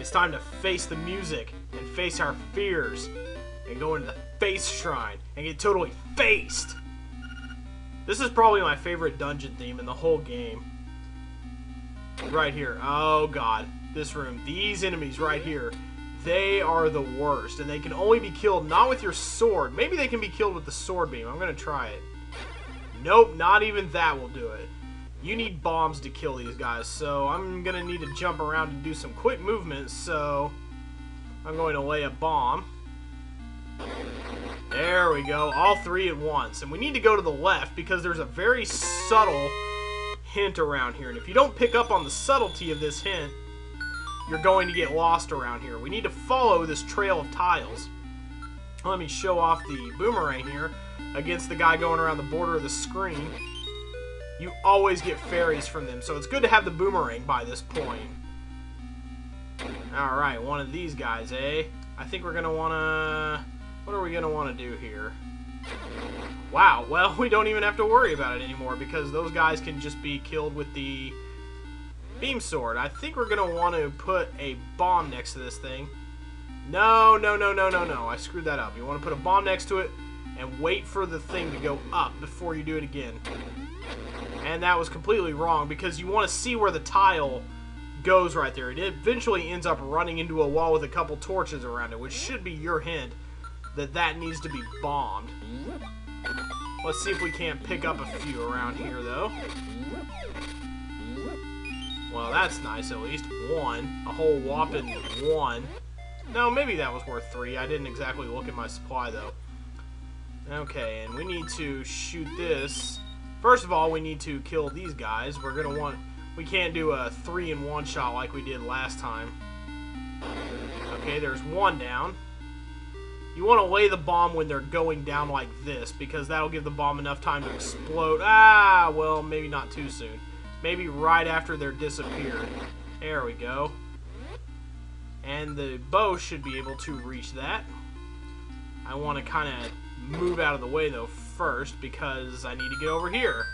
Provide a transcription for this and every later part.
it's time to face the music and face our fears and go into the face shrine and get totally faced. This is probably my favorite dungeon theme in the whole game. Right here. Oh god. This room. These enemies right here. They are the worst. And they can only be killed not with your sword. Maybe they can be killed with the sword beam. I'm going to try it. Nope. Not even that will do it. You need bombs to kill these guys. So I'm going to need to jump around and do some quick movements. So I'm going to lay a bomb. There we go. All three at once. And we need to go to the left because there's a very subtle hint around here. And if you don't pick up on the subtlety of this hint, you're going to get lost around here. We need to follow this trail of tiles. Let me show off the boomerang here against the guy going around the border of the screen. You always get fairies from them, so it's good to have the boomerang by this point. Alright, one of these guys, eh? I think we're going to want to... What are we going to want to do here? Wow, well, we don't even have to worry about it anymore because those guys can just be killed with the beam sword. I think we're going to want to put a bomb next to this thing. No. I screwed that up. You want to put a bomb next to it and wait for the thing to go up before you do it again. And that was completely wrong because you want to see where the tile goes right there. It eventually ends up running into a wall with a couple torches around it, which should be your hint that that needs to be bombed. Let's see if we can't pick up a few around here, though. Well, that's nice, at least. One. A whole whopping one. No, maybe that was worth 3. I didn't exactly look at my supply, though. Okay, and we need to shoot this. First of all, we need to kill these guys. We're going to want... We can't do a 3-in-1 shot like we did last time. Okay, there's one down. You want to lay the bomb when they're going down like this, because that'll give the bomb enough time to explode. Ah, well, maybe not too soon. Maybe right after they're disappeared. There we go. And the bow should be able to reach that. I want to kind of move out of the way, though, first, because I need to get over here.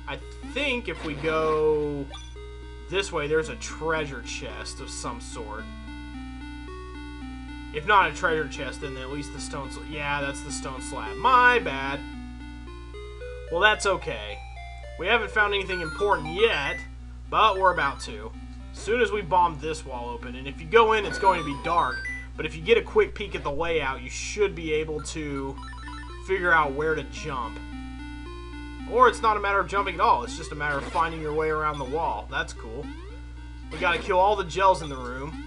I think if we go this way, there's a treasure chest of some sort. If not a treasure chest, then at least the stone slab. Yeah, that's the stone slab. My bad. Well, that's okay. We haven't found anything important yet, but we're about to. As soon as we bomb this wall open, and if you go in, it's going to be dark, but if you get a quick peek at the layout, you should be able to figure out where to jump. Or it's not a matter of jumping at all, it's just a matter of finding your way around the wall. That's cool. We gotta kill all the gels in the room.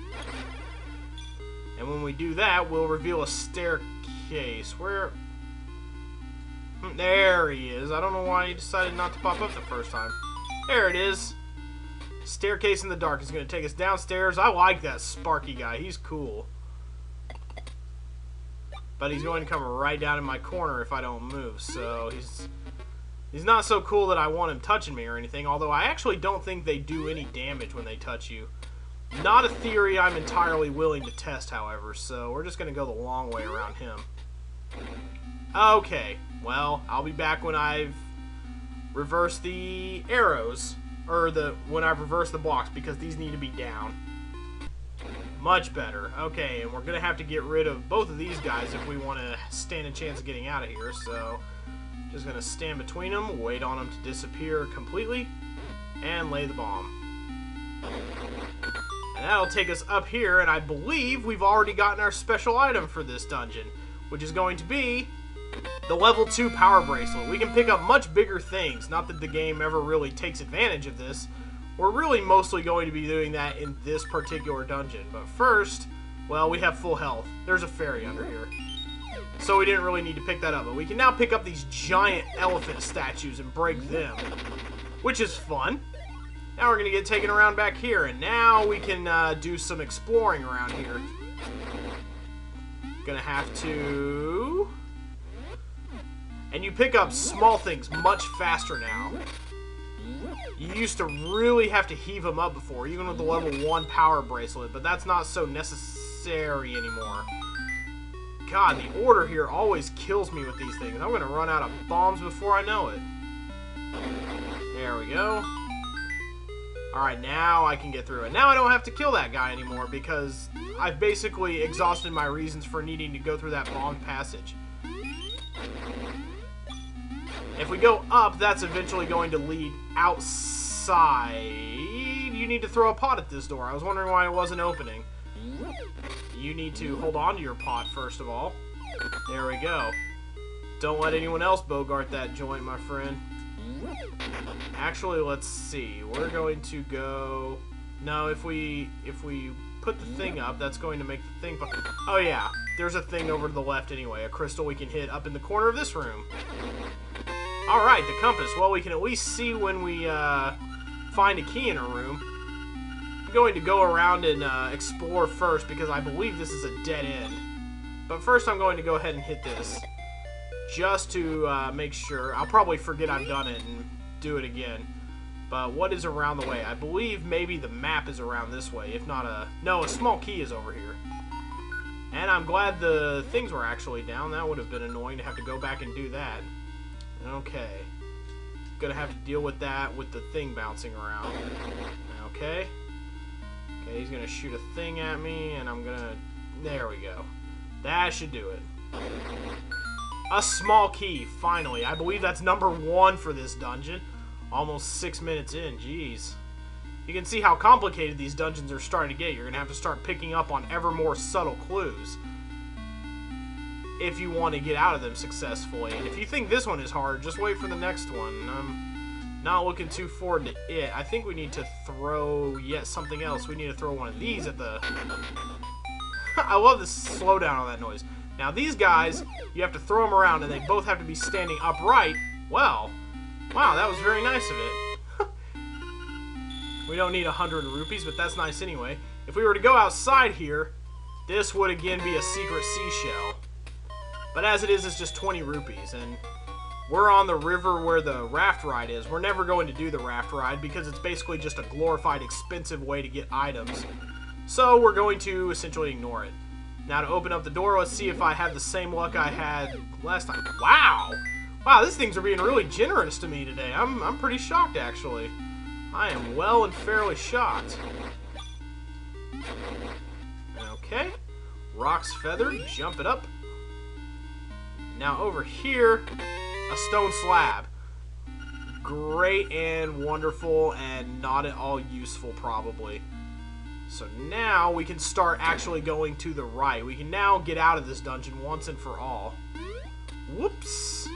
And when we do that, we'll reveal a staircase. Where... There he is. I don't know why he decided not to pop up the first time. There it is. Staircase in the dark is going to take us downstairs. I like that Sparky guy. He's cool. But he's going to come right down in my corner if I don't move. So he's not so cool that I want him touching me or anything. Although I actually don't think they do any damage when they touch you. Not a theory I'm entirely willing to test, however, so we're just going to go the long way around him. Okay, well, I'll be back when I've reversed the arrows, or when I've reversed the blocks, because these need to be down. Much better. Okay, and we're going to have to get rid of both of these guys if we want to stand a chance of getting out of here, so just going to stand between them, wait on them to disappear completely, and lay the bomb. And that'll take us up here, and I believe we've already gotten our special item for this dungeon, which is going to be the level 2 power bracelet. We can pick up much bigger things, not that the game ever really takes advantage of this. We're really mostly going to be doing that in this particular dungeon. But first, well, we have full health. There's a fairy under here. So we didn't really need to pick that up. But we can now pick up these giant elephant statues and break them, which is fun. Now we're going to get taken around back here, and now we can do some exploring around here. Gonna have to... And you pick up small things much faster now. You used to really have to heave them up before, even with the level 1 power bracelet, but that's not so necessary anymore. God, the order here always kills me with these things. I'm going to run out of bombs before I know it. There we go. Alright, now I can get through it. Now I don't have to kill that guy anymore because I've basically exhausted my reasons for needing to go through that bombed passage. If we go up, that's eventually going to lead outside. You need to throw a pot at this door. I was wondering why it wasn't opening. You need to hold on to your pot, first of all. There we go. Don't let anyone else bogart that joint, my friend. Actually, let's see. We're going to go... No, if we put the thing up, that's going to make the thing... Oh, yeah. There's a thing over to the left anyway. A crystal we can hit up in the corner of this room. Alright, the compass. Well, we can at least see when we find a key in a room. I'm going to go around and explore first because I believe this is a dead end. But first I'm going to go ahead and hit this. Just to make sure. I'll probably forget I've done it and do it again. But what is around the way? I believe maybe the map is around this way. If not a... No, a small key is over here. And I'm glad the things were actually down. That would have been annoying to have to go back and do that. Okay. Gonna have to deal with that with the thing bouncing around. Okay. Okay, he's gonna shoot a thing at me, and I'm gonna... There we go. That should do it. A small key, finally. I believe that's number 1 for this dungeon. Almost 6 minutes in, jeez. You can see how complicated these dungeons are starting to get. You're going to have to start picking up on ever more subtle clues if you want to get out of them successfully. And if you think this one is hard, just wait for the next one. I'm not looking too forward to it. I think we need to throw, something else. We need to throw one of these at the... I love the slowdown on that noise. Now, these guys, you have to throw them around, and they both have to be standing upright. Well, wow, that was very nice of it. We don't need 100 rupees, but that's nice anyway. If we were to go outside here, this would again be a secret seashell. But as it is, it's just 20 rupees, and we're on the river where the raft ride is. We're never going to do the raft ride because it's basically just a glorified, expensive way to get items. So we're going to essentially ignore it. Now to open up the door, let's see if I have the same luck I had last time. Wow! Wow, these things are being really generous to me today. I'm pretty shocked, actually. I am well and fairly shocked. Okay. Rock's feather, jump it up. Now over here, a stone slab. Great and wonderful and not at all useful, probably. So now we can start actually going to the right. We can now get out of this dungeon once and for all. Whoops.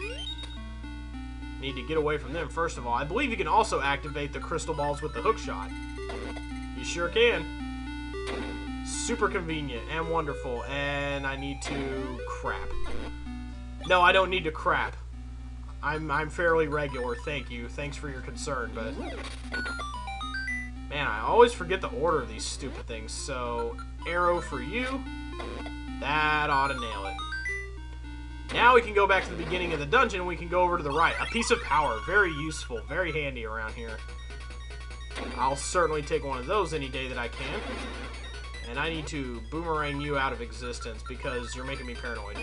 Need to get away from them first of all. I believe you can also activate the crystal balls with the hook shot. You sure can. Super convenient and wonderful. And I need to crap. No, I don't need to crap. I'm fairly regular, thank you. Thanks for your concern, but... Man, I always forget the order of these stupid things. So, arrow for you. That ought to nail it. Now we can go back to the beginning of the dungeon and we can go over to the right. A piece of power. Very useful. Very handy around here. I'll certainly take one of those any day that I can. And I need to boomerang you out of existence because you're making me paranoid.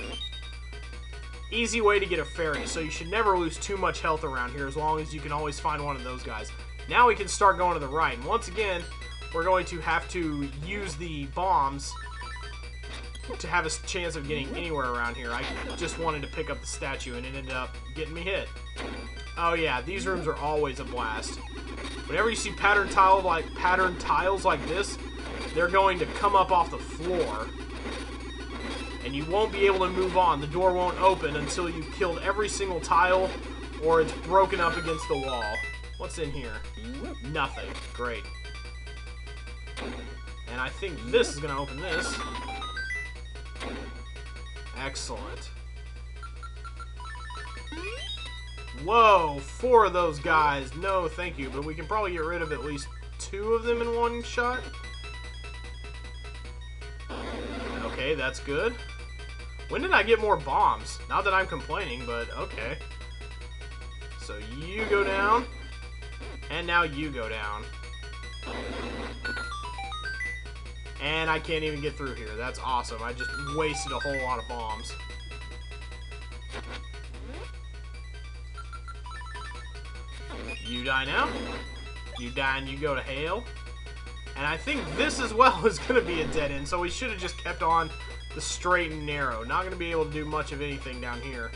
Easy way to get a fairy, so you should never lose too much health around here as long as you can always find one of those guys. Now we can start going to the right. And once again, we're going to have to use the bombs to have a chance of getting anywhere around here. I just wanted to pick up the statue and it ended up getting me hit. Oh yeah, these rooms are always a blast. Whenever you see patterned tiles like this, they're going to come up off the floor. And you won't be able to move on. The door won't open until you've killed every single tile or it's broken up against the wall. What's in here? Nothing. Great. And I think this is going to open this. Excellent. Whoa, 4 of those guys. No, thank you. But we can probably get rid of at least 2 of them in one shot. Okay, that's good. When did I get more bombs? Not that I'm complaining, but okay. So you go down. And now you go down. And I can't even get through here. That's awesome. I just wasted a whole lot of bombs. You die now. You die and you go to hell. And I think this as well is going to be a dead end, so we should have just kept on the straight and narrow. Not going to be able to do much of anything down here.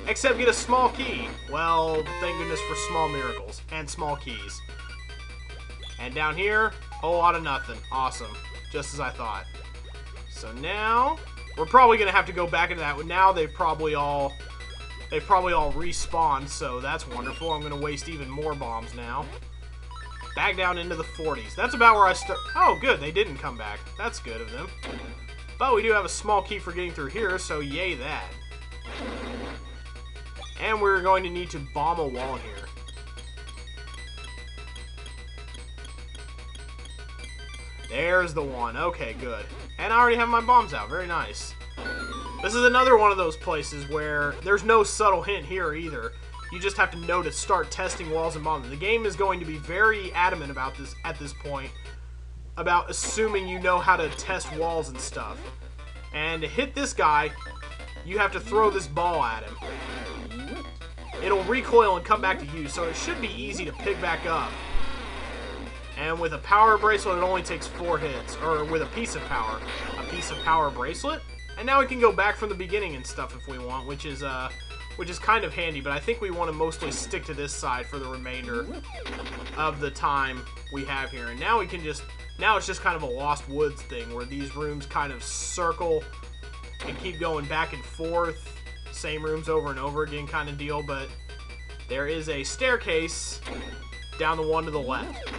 Except get a small key. Well, thank goodness for small miracles and small keys. And down here, a whole lot of nothing. Awesome. Just as I thought. So now, we're probably going to have to go back into that. Now they've probably all respawned, so that's wonderful. I'm going to waste even more bombs now. Back down into the 40s. That's about where I start. Oh, good. They didn't come back. That's good of them. But we do have a small key for getting through here, so yay that. And we're going to need to bomb a wall here. There's the one. Okay, good. And I already have my bombs out. Very nice. This is another one of those places where there's no subtle hint here either. You just have to know to start testing walls and bombs. The game is going to be very adamant about this at this point, about assuming you know how to test walls and stuff. And to hit this guy, you have to throw this ball at him. It'll recoil and come back to you, so it should be easy to pick back up. And with a power bracelet, it only takes 4 hits. Or with a piece of power bracelet. And now we can go back from the beginning and stuff if we want, which is kind of handy, but I think we want to mostly stick to this side for the remainder of the time we have here. And now we can just, now it's just kind of a Lost Woods thing where these rooms kind of circle and keep going back and forth, same rooms over and over again kind of deal, but there is a staircase down the one to the left.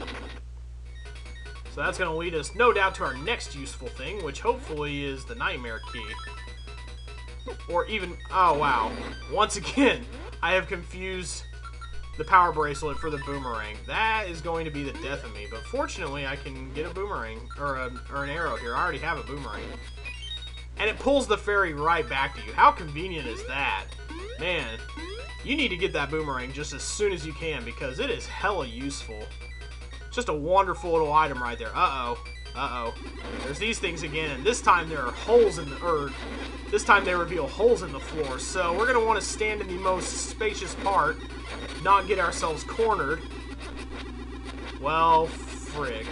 So that's going to lead us, no doubt, to our next useful thing, which hopefully is the nightmare key. Or even, oh wow, once again, I have confused the power bracelet for the boomerang. That is going to be the death of me, but fortunately I can get a boomerang, or an arrow here. I already have a boomerang. And it pulls the fairy right back to you. How convenient is that? Man, you need to get that boomerang just as soon as you can, because it is hella useful. Just a wonderful little item right there. Uh-oh. Uh-oh. There's these things again, and this time there are holes in the earth. This time they reveal holes in the floor, so we're going to want to stand in the most spacious part, not get ourselves cornered. Well, frig.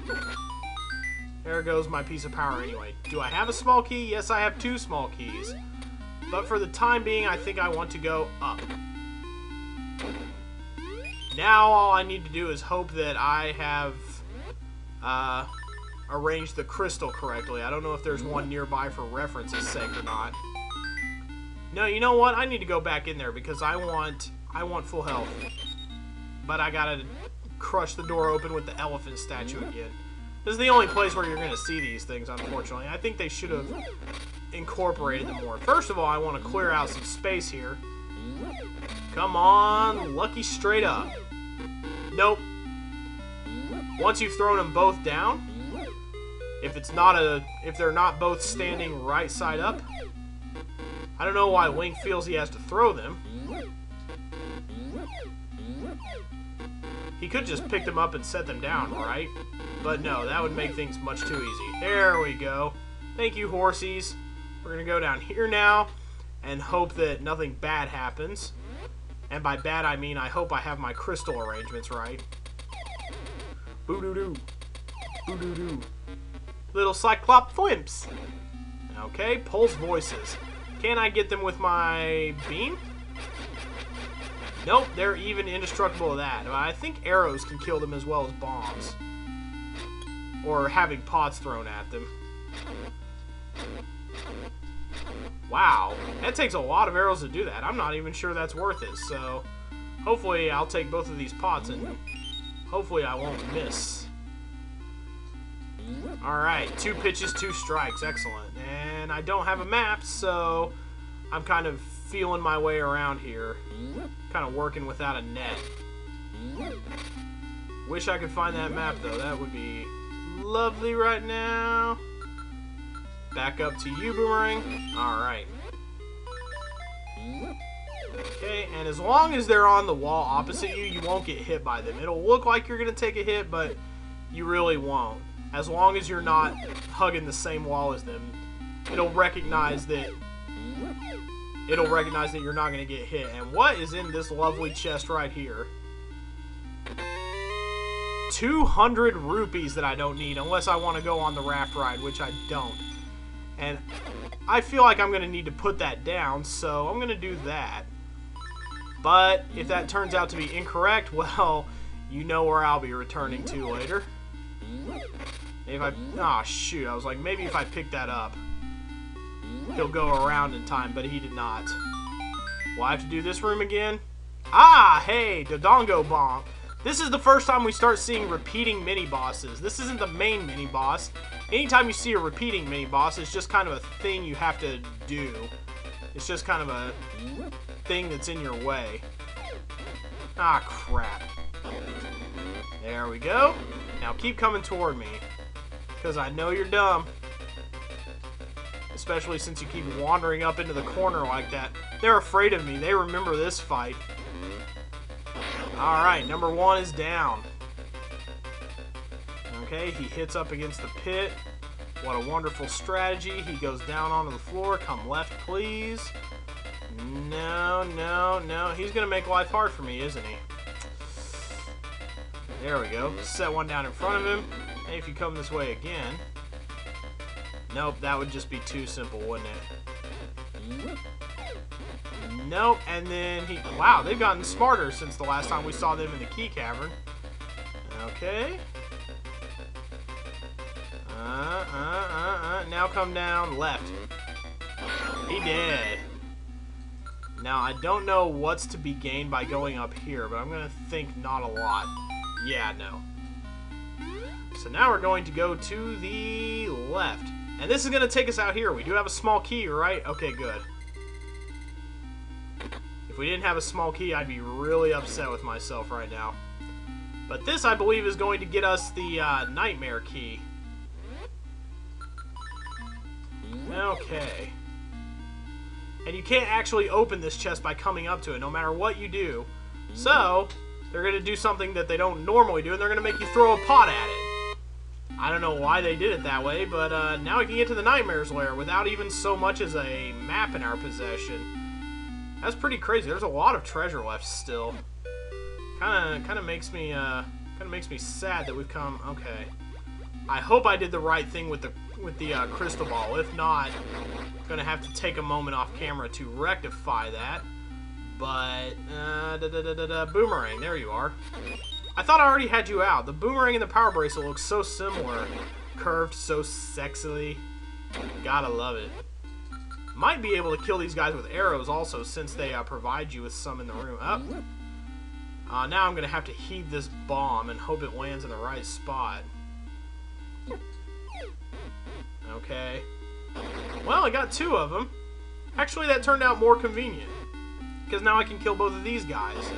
There goes my piece of power anyway. Do I have a small key? Yes, I have 2 small keys. But for the time being, I think I want to go up. Now all I need to do is hope that I have arranged the crystal correctly. I don't know if there's one nearby for reference's sake or not. No, you know what? I need to go back in there because I want full health. But I gotta crush the door open with the elephant statue again. This is the only place where you're gonna see these things, unfortunately. I think they should have incorporated them more. First of all, I want to clear out some space here. Come on, lucky straight up. Nope. Once you've thrown them both down, if they're not both standing right side up, I don't know why Link feels he has to throw them. He could just pick them up and set them down, right? But no, that would make things much too easy. There we go. Thank you, horsies. We're gonna go down here now and hope that nothing bad happens. And by bad, I mean I hope I have my crystal arrangements right. Boo-doo-doo. Boo-doo-doo. Little Cyclop Thwimps. Okay, pulse voices. Can I get them with my beam? Nope, they're even indestructible to that. I think arrows can kill them as well as bombs. Or having pots thrown at them. Wow, that takes a lot of arrows to do that. I'm not even sure that's worth it, so hopefully I'll take both of these pots and hopefully I won't miss. Alright, 2 pitches, 2 strikes. Excellent. And I don't have a map, so I'm kind of feeling my way around here. Kind of working without a net. Wish I could find that map, though. That would be lovely right now. Back up to you, Boomerang. Alright. Okay, and as long as they're on the wall opposite you, you won't get hit by them. It'll look like you're going to take a hit, but you really won't. As long as you're not hugging the same wall as them, it'll recognize that you're not going to get hit. And what is in this lovely chest right here? 200 rupees that I don't need unless I want to go on the raft ride, which I don't. And I feel like I'm going to need to put that down, so I'm going to do that. But if that turns out to be incorrect, well, you know where I'll be returning to later. If I... Oh, shoot. I was like, maybe if I pick that up, he'll go around in time, but he did not. Will I have to do this room again? Ah, hey, Dodongo Bonk. This is the first time we start seeing repeating mini-bosses. This isn't the main mini-boss. Anytime you see a repeating mini-boss, it's just kind of a thing you have to do. It's just kind of a thing that's in your way. Ah, crap. There we go. Now keep coming toward me, because I know you're dumb. Especially since you keep wandering up into the corner like that. They're afraid of me. They remember this fight. Alright, number 1 is down. Okay, he hits up against the pit. What a wonderful strategy. He goes down onto the floor. Come left, please. No, no, no. He's going to make life hard for me, isn't he? There we go. Set one down in front of him. Hey, if you come this way again... Nope, that would just be too simple, wouldn't it? Nope, and then he... Wow, they've gotten smarter since the last time we saw them in the key cavern. Okay. Now come down left. He did. Now, I don't know what's to be gained by going up here, but I'm going to think not a lot. Yeah, no. So now we're going to go to the left. And this is going to take us out here. We do have a small key, right? Okay, good. If we didn't have a small key, I'd be really upset with myself right now. But this, I believe, is going to get us the nightmare key. Okay. And you can't actually open this chest by coming up to it, no matter what you do. So, they're going to do something that they don't normally do, and they're going to make you throw a pot at it. I don't know why they did it that way, but now we can get to the Nightmare's Lair without even so much as a map in our possession. That's pretty crazy. There's a lot of treasure left still. Kind of makes me sad that we've come. Okay. I hope I did the right thing with the crystal ball. If not, I'm gonna have to take a moment off camera to rectify that. But boomerang, there you are. I thought I already had you out. The boomerang and the power bracelet look so similar, curved so sexily. Gotta love it. Might be able to kill these guys with arrows also, since they provide you with some in the room. Now I'm gonna have to heave this bomb and hope it lands in the right spot. Okay. Well, I got 2 of them. Actually, that turned out more convenient, because now I can kill both of these guys.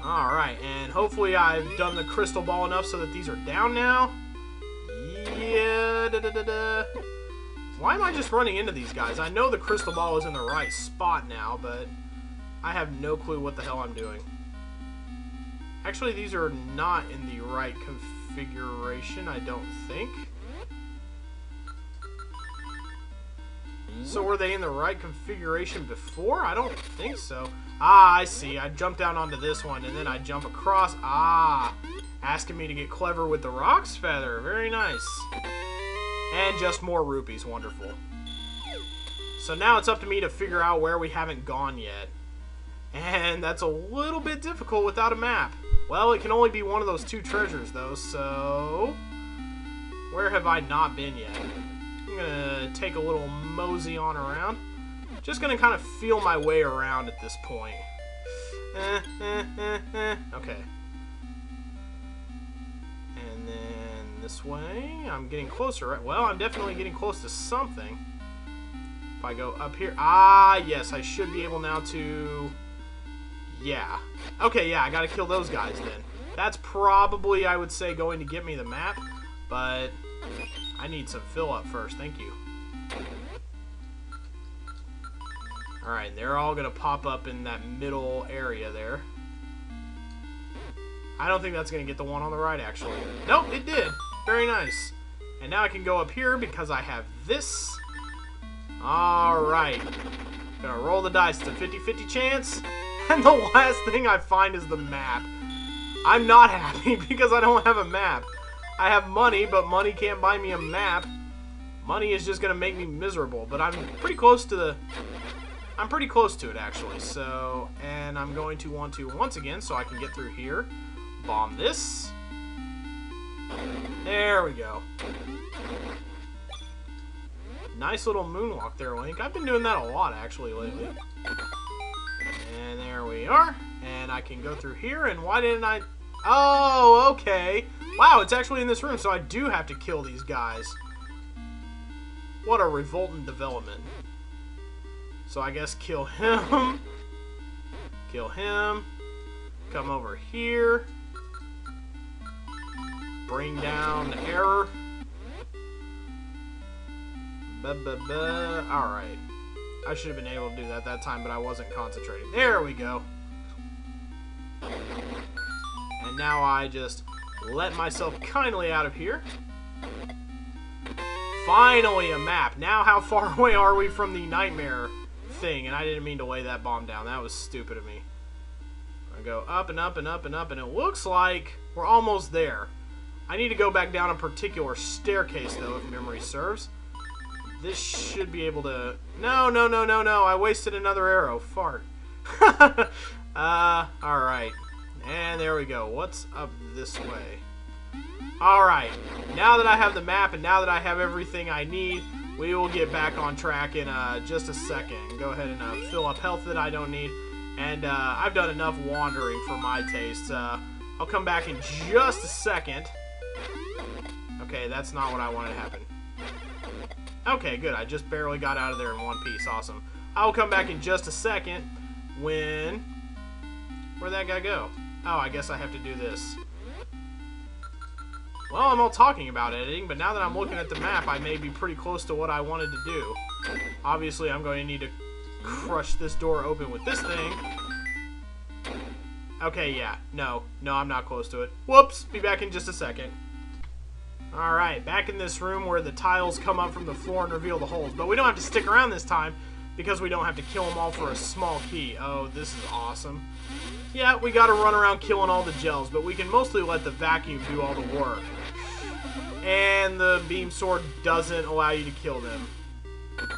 Alright, and hopefully I've done the crystal ball enough so that these are down now. Yeah, Why am I just running into these guys? I know the crystal ball is in the right spot now, but I have no clue what the hell I'm doing. Actually, these are not in the right configuration, I don't think. So were they in the right configuration before? I don't think so. Ah, I see. I jumped down onto this one, and then I jump across. Ah, asking me to get clever with the Rock's Feather. Very nice. And just more rupees. Wonderful. So now it's up to me to figure out where we haven't gone yet. And that's a little bit difficult without a map. Well, it can only be one of those 2 treasures, though, so... Where have I not been yet? I'm gonna take a little mosey on around. Just gonna kind of feel my way around at this point. Okay. And then this way. I'm getting closer, right? Well, I'm definitely getting close to something. If I go up here. Ah, yes, I should be able now to... Yeah. Okay, yeah, I gotta kill those guys then. That's probably, I would say, going to get me the map, but I need some fill up first. Thank you. Alright, they're all gonna pop up in that middle area there. I don't think that's gonna get the one on the right, actually. Nope, it did. Very nice. And now I can go up here because I have this. Alright. Gonna roll the dice. It's a 50-50 chance. And the last thing I find is the map. I'm not happy because I don't have a map. I have money, but money can't buy me a map. Money is just gonna make me miserable, but I'm pretty close to the... I'm pretty close to it, actually. So, and I'm going to want to, once again, so I can get through here, bomb this. There we go. Nice little moonwalk there, Link. I've been doing that a lot, actually, lately. And there we are. And I can go through here, and why didn't I... Oh, okay. Wow, it's actually in this room, so I do have to kill these guys. What a revolting development. So I guess kill him. Kill him. Come over here. Bring down the error. Alright. I should have been able to do that time, but I wasn't concentrating. There we go. And now I just let myself kindly out of here. Finally a map. Now how far away are we from the nightmare thing? And I didn't mean to lay that bomb down. That was stupid of me. I go up and up and up and up, and it looks like we're almost there. I need to go back down a particular staircase, though, if memory serves. This should be able to... No, no, no, no, no. I wasted another arrow. Fart. Alright. And there we go. What's up this way? Alright. Now that I have the map and now that I have everything I need, we will get back on track in just a second. Go ahead and fill up health that I don't need. And I've done enough wandering for my taste. I'll come back in just a second. Okay, that's not what I wanted to happen. Okay, good. I just barely got out of there in one piece. Awesome. I'll come back in just a second when... Where'd that guy go? Oh, I guess I have to do this. Well, I'm all talking about editing, but now that I'm looking at the map, I may be pretty close to what I wanted to do. Obviously, I'm going to need to crush this door open with this thing. Okay, yeah. No, I'm not close to it. Whoops! Be back in just a second. Alright, back in this room where the tiles come up from the floor and reveal the holes. But we don't have to stick around this time because we don't have to kill them all for a small key. Oh, this is awesome. Yeah, we gotta run around killing all the gels, but we can mostly let the vacuum do all the work. And the beam sword doesn't allow you to kill them.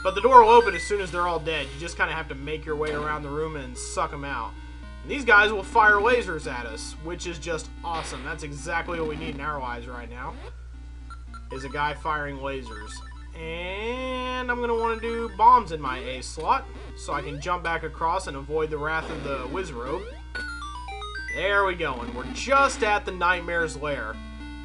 But the door will open as soon as they're all dead. You just kind of have to make your way around the room and suck them out. And these guys will fire lasers at us, which is just awesome. That's exactly what we need in our lives right now. Is a guy firing lasers. And I'm going to want to do bombs in my A slot, so I can jump back across and avoid the wrath of the Wizrobe. There we go, and we're just at the Nightmare's lair.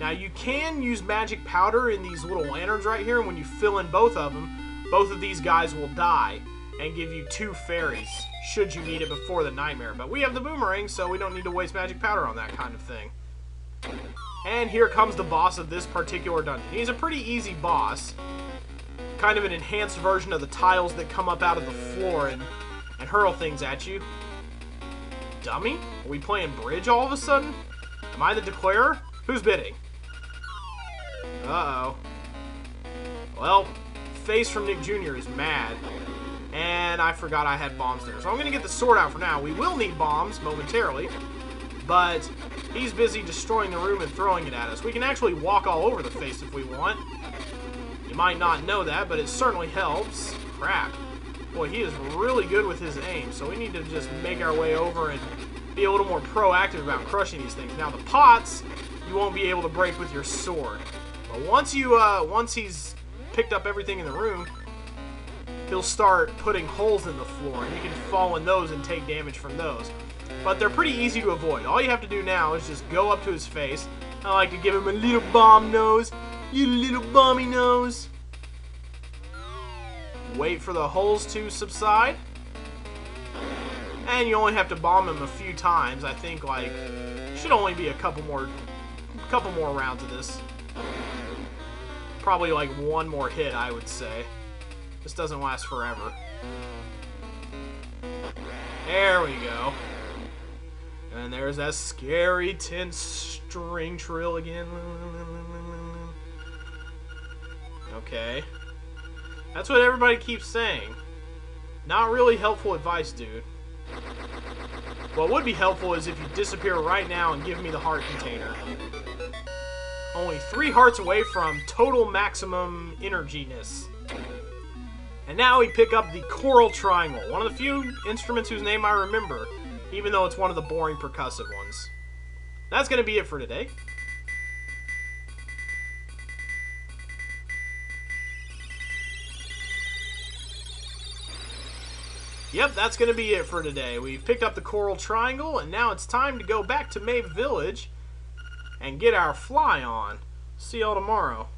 Now you can use magic powder in these little lanterns right here, and when you fill in both of them, both of these guys will die and give you 2 fairies, should you need it before the Nightmare. But we have the boomerang, so we don't need to waste magic powder on that kind of thing. And here comes the boss of this particular dungeon. He's a pretty easy boss. Kind of an enhanced version of the tiles that come up out of the floor and hurl things at you. Dummy? Are we playing bridge all of a sudden? Am I the declarer? Who's bidding? Uh-oh. Well, Face from Nick Jr. is mad. And I forgot I had bombs there. So I'm going to get the sword out for now. We will need bombs momentarily. But he's busy destroying the room and throwing it at us. We can actually walk all over the face if we want. You might not know that, but it certainly helps. Crap. Boy, he is really good with his aim, so we need to just make our way over and be a little more proactive about crushing these things. Now, the pots, you won't be able to break with your sword. But once he's picked up everything in the room, he'll start putting holes in the floor, and you can fall in those and take damage from those. But they're pretty easy to avoid. All you have to do now is just go up to his face. I like to give him a little bomb nose. You little bomby nose. Wait for the holes to subside. And you only have to bomb him a few times. I think, like, should only be a couple more rounds of this. Probably like one more hit, I would say. This doesn't last forever. There we go. And there's that scary, tense string trill again. Okay. That's what everybody keeps saying. Not really helpful advice, dude. What would be helpful is if you disappear right now and give me the heart container. Only 3 hearts away from total maximum energiness. And now we pick up the Coral Triangle, one of the few instruments whose name I remember, even though it's one of the boring percussive ones. That's going to be it for today. Yep, that's going to be it for today. We've picked up the Coral Triangle, and now it's time to go back to Maeve Village and get our fly on. See y'all tomorrow.